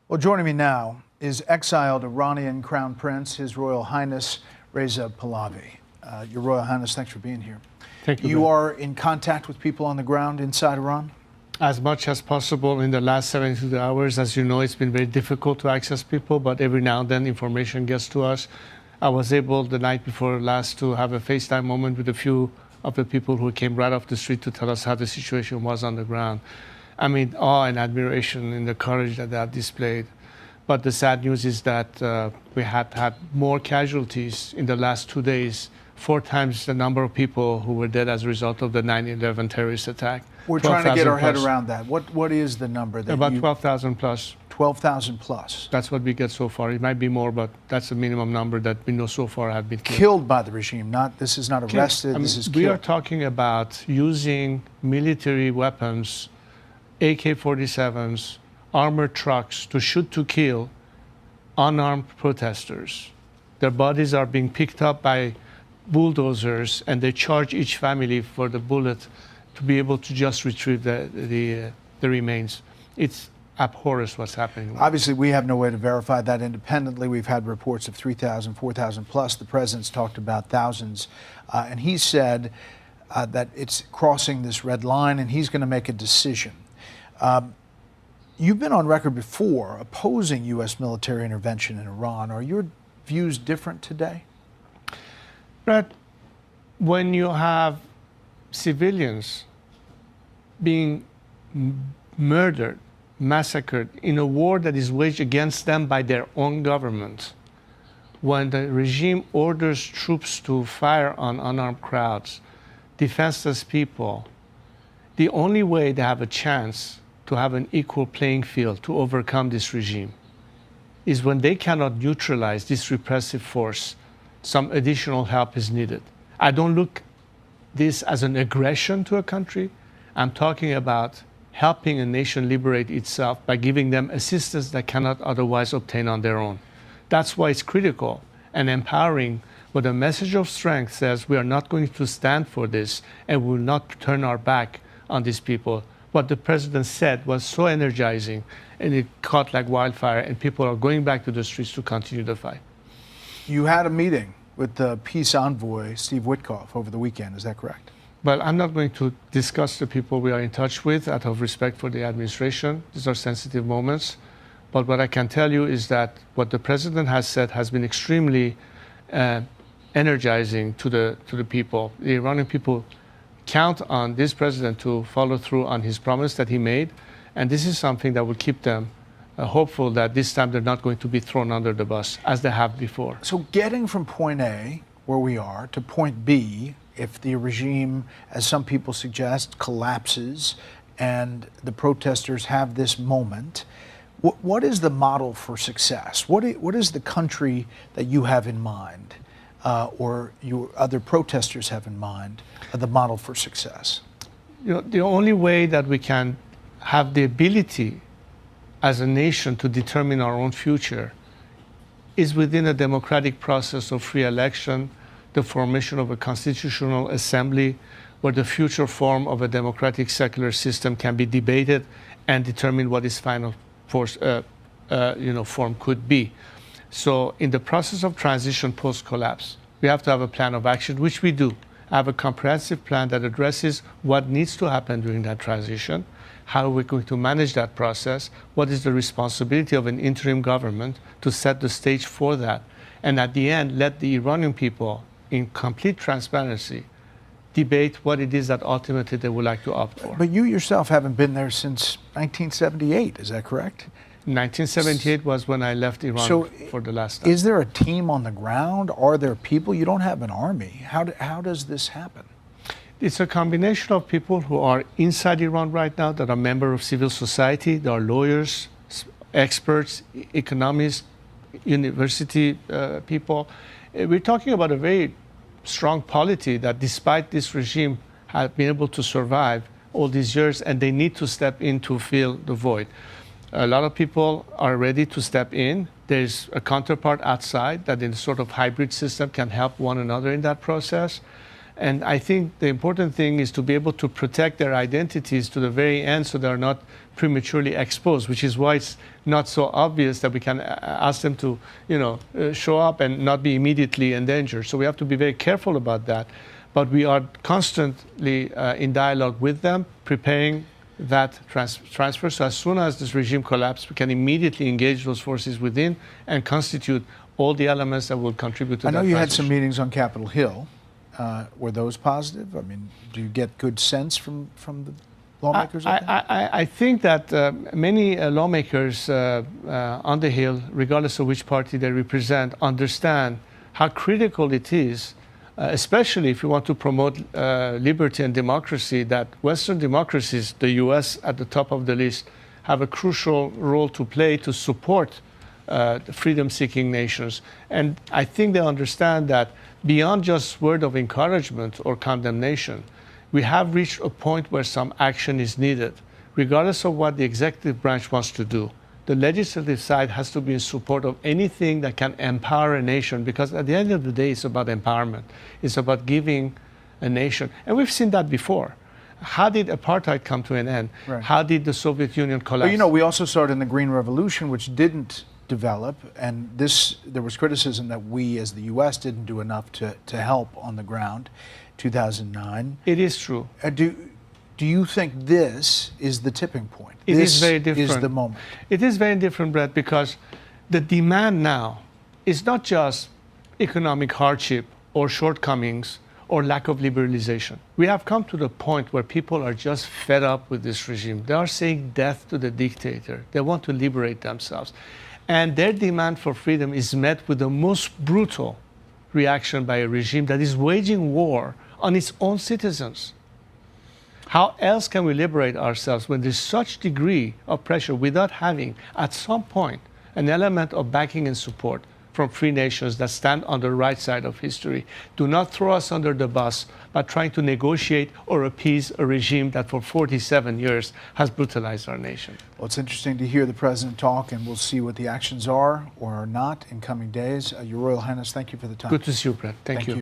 Well, joining me now is exiled Iranian Crown Prince, His Royal Highness Reza Pahlavi. Your Royal Highness, thanks for being here. Thank you. You are in contact with people on the ground inside Iran? As much as possible in the last 72 hours. As you know, it's been very difficult to access people, but every now and then information gets to us. I was able the night before last to have a FaceTime moment with a few of the people who came right off the street to tell us how the situation was on the ground. I mean, awe and admiration in the courage that they have displayed. But the sad news is that we had more casualties in the last 2 days, 4 times the number of people who were dead as a result of the 9/11 terrorist attack. We're trying to get our head around that. What is the number? That About 12,000 plus. 12,000 plus. That's what we get so far. It might be more, but that's the minimum number that we know so far have been killed. Killed by the regime. This is not arrested. This is killed. We are talking about using military weapons, AK-47s, armored trucks to shoot to kill unarmed protesters. Their bodies are being picked up by bulldozers, and they charge each family for the bullet to be able to just retrieve the remains. It's abhorrent what's happening. Obviously, we have no way to verify that independently. We've had reports of 3,000, 4,000 plus. The president's talked about thousands. And he said that it's crossing this red line, and he's going to make a decision. You've been on record before opposing U.S. military intervention in Iran. Are your views different today? Brett, when you have civilians being murdered, massacred in a war that is waged against them by their own government, when the regime orders troops to fire on unarmed crowds, defenseless people, the only way they have a chance to have an equal playing field to overcome this regime is when they cannot neutralize this repressive force. Some additional help is needed. I don't look this as an aggression to a country. I'm talking about helping a nation liberate itself by giving them assistance that cannot otherwise obtain on their own. That's why it's critical and empowering, but a message of strength says we are not going to stand for this and we will not turn our back on these people. What the president said was so energizing, and it caught like wildfire, and people are going back to the streets to continue the fight. You had a meeting with the peace envoy, Steve Witkoff, over the weekend. Is that correct? Well, I'm not going to discuss the people we are in touch with out of respect for the administration. These are sensitive moments. But what I can tell you is that what the president has said has been extremely energizing to the people. The Iranian people count on this president to follow through on his promise that he made. And this is something that will keep them hopeful that this time they're not going to be thrown under the bus as they have before. So getting from point A, where we are, to point B, if the regime, as some people suggest, collapses and the protesters have this moment, what is the model for success? What is the country that you have in mind, or your other protesters have in mind, the model for success? You know, the only way that we can have the ability as a nation to determine our own future is within a democratic process of free election, the formation of a constitutional assembly where the future form of a democratic secular system can be debated and determine what its final form could be. So in the process of transition post-collapse, we have to have a plan of action, which we do. I have a comprehensive plan that addresses what needs to happen during that transition, how are we going to manage that process, what is the responsibility of an interim government to set the stage for that, and at the end, let the Iranian people, in complete transparency, debate what it is that ultimately they would like to opt for. But you yourself haven't been there since 1978, is that correct? 1978 was when I left Iran for the last time. Is there a team on the ground? Are there people? You don't have an army. How does this happen? It's a combination of people who are inside Iran right now that are members of civil society. There are lawyers, experts, economists, university people. We're talking about a very strong polity that despite this regime have been able to survive all these years, and they need to step in to fill the void. A lot of people are ready to step in. There's a counterpart outside that in a sort of hybrid system can help one another in that process. And I think the important thing is to be able to protect their identities to the very end so they're not prematurely exposed, which is why it's not so obvious that we can ask them to, show up and not be immediately endangered. So we have to be very careful about that. But we are constantly in dialogue with them, preparing that transfer. So as soon as this regime collapses, we can immediately engage those forces within and constitute all the elements that will contribute to that. I know you had transition. some meetings on Capitol Hill. Were those positive? I mean, do you get good sense from the lawmakers? I think that many lawmakers on the Hill, regardless of which party they represent, understand how critical it is, especially if you want to promote liberty and democracy, that Western democracies, the US at the top of the list, have a crucial role to play to support the freedom-seeking nations. And I think they understand that beyond just word of encouragement or condemnation, we have reached a point where some action is needed, regardless of what the executive branch wants to do. The legislative side has to be in support of anything that can empower a nation, because at the end of the day, it's about empowerment. It's about giving a nation. And we've seen that before. How did apartheid come to an end? Right. How did the Soviet Union collapse? But we also saw it in the Green Revolution, which didn't develop, and there was criticism that we as the US didn't do enough to help on the ground. 2009. It is true. Do you think this is the tipping point? It is very different. This is the moment. It is very different, Brett, because the demand now is not just economic hardship or shortcomings or lack of liberalization. We have come to the point where people are just fed up with this regime. They are saying death to the dictator. They want to liberate themselves. And their demand for freedom is met with the most brutal reaction by a regime that is waging war on its own citizens. How else can we liberate ourselves when there's such degree of pressure without having, at some point, an element of backing and support from free nations that stand on the right side of history? Do not throw us under the bus by trying to negotiate or appease a regime that for 47 years has brutalized our nation. Well, it's interesting to hear the president talk, and we'll see what the actions are or are not in coming days. Your Royal Highness, thank you for the time. Good to see you, Brett. Thank you.